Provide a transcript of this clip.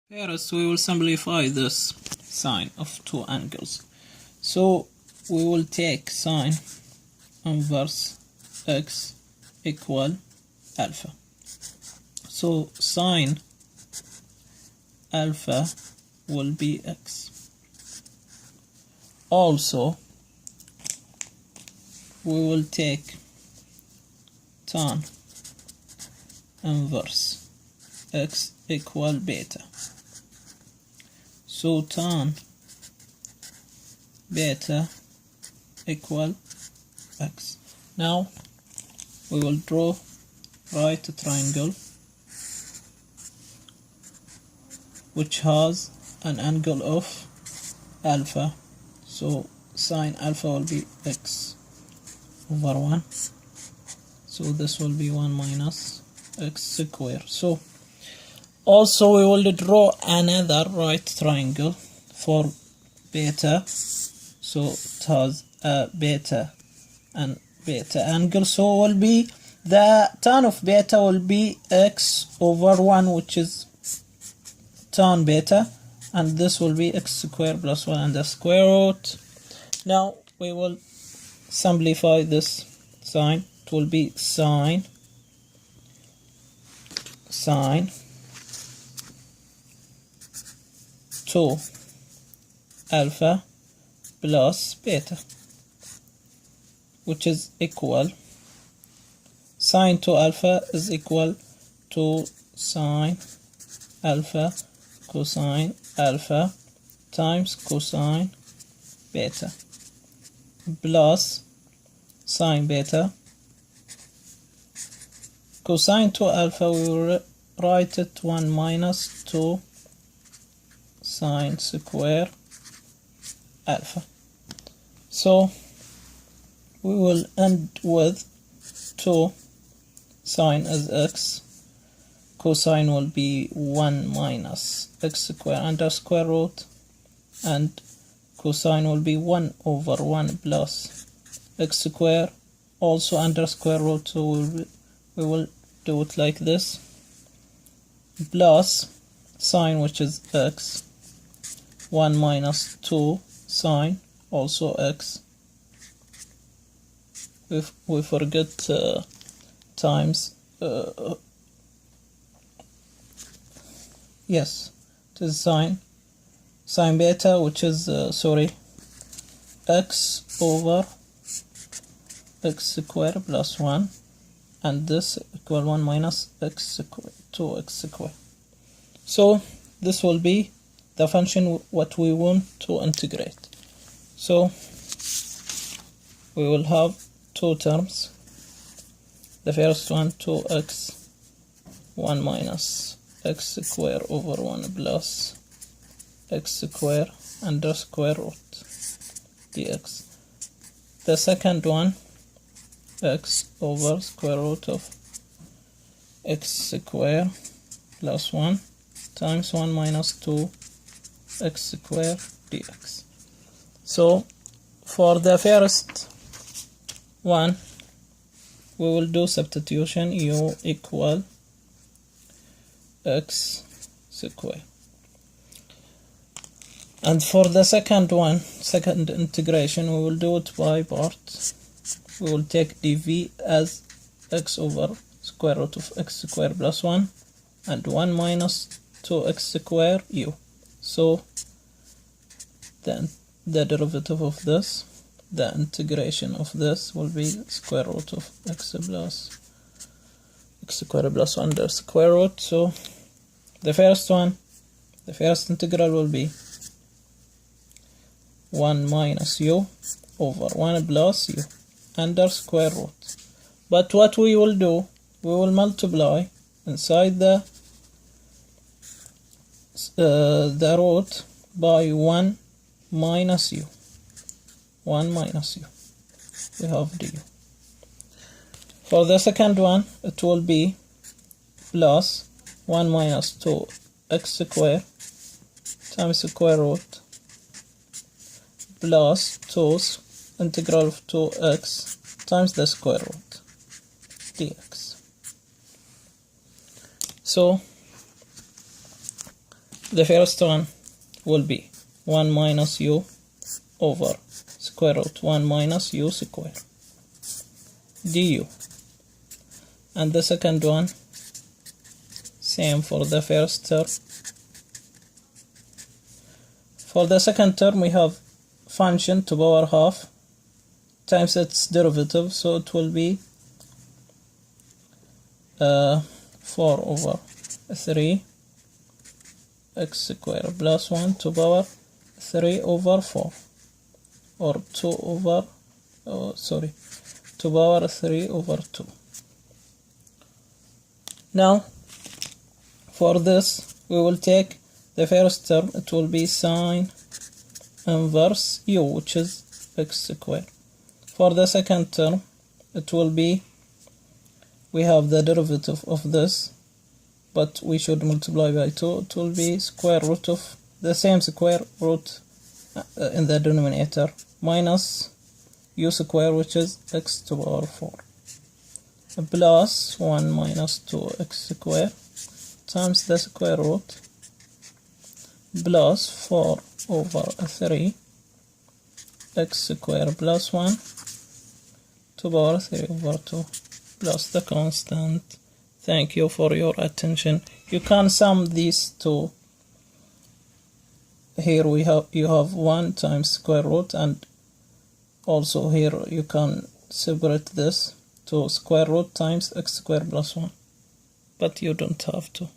First, we will simplify this sine of two angles. So we will take sine inverse x equal alpha. So sine alpha will be x. Also, we will take tan inverse x equal beta. So tan beta equal x. Now we will draw right triangle which has an angle of alpha. So sine alpha will be x over 1. So this will be 1 minus x square. So also we will draw another right triangle for beta. So it has a beta and beta angle. So will be the tan of beta will be x over 1, which is tan beta, and this will be x squared plus 1 and the square root. Now we will simplify this sine. It will be sine 2 alpha plus beta, which is equal sine 2 alpha is equal to sine alpha cosine alpha times cosine beta plus sine beta. Cosine 2 alpha, we will write it 1 minus 2 sine square alpha. So we will end with 2 sine as x, cosine will be 1 minus x square under square root, and cosine will be 1 over 1 plus x square, also under square root. So we will do it like this, plus sine, which is x, 1 minus 2 sine, also x. We forget times. Yes, it is sine beta, which is x over x square plus 1, and this equal 1 minus x square, 2x square. So this will be the function what we want to integrate. So we will have two terms. The first one, 2x 1 minus x square over 1 plus x square under square root dx. The second one, x over square root of x square plus 1 times 1 minus 2 x square dx. So for the first one, we will do substitution, u equal x square. And for the second one, second integration, we will do it by parts. We will take dv as x over square root of x square plus 1 and 1 minus 2x square u. So then the derivative of this, the integration of this, will be square root of x square plus 1 under square root. So the first one, the first integral will be 1 minus u over 1 plus u under square root. But what we will do, we will multiply inside the root by 1 minus u. 1 minus u. We have du. For the second one, it will be plus 1 minus 2 x square times square root plus 2 integral of 2x times the square root dx. So the first one will be 1 minus u over square root 1 minus u square du, and the second one same for the first term. For the second term we have function to power half times its derivative, so it will be 4 over 3 x square plus 1 to power 3 over 4, or 2 over, to power 3 over 2. Now for this we will take the first term, it will be sine inverse u, which is x square. For the second term it will be, we have the derivative of this, but we should multiply by 2. It will be square root of the same square root in the denominator minus u square, which is x to the power 4, plus 1 minus 2x square times the square root plus 4 over 3 x square plus 1 to the power 3 over 2 plus the constant. Thank you for your attention. You can sum these two. Here you have 1 times square root, and also here you can separate this to square root times x square plus 1, but you don't have to.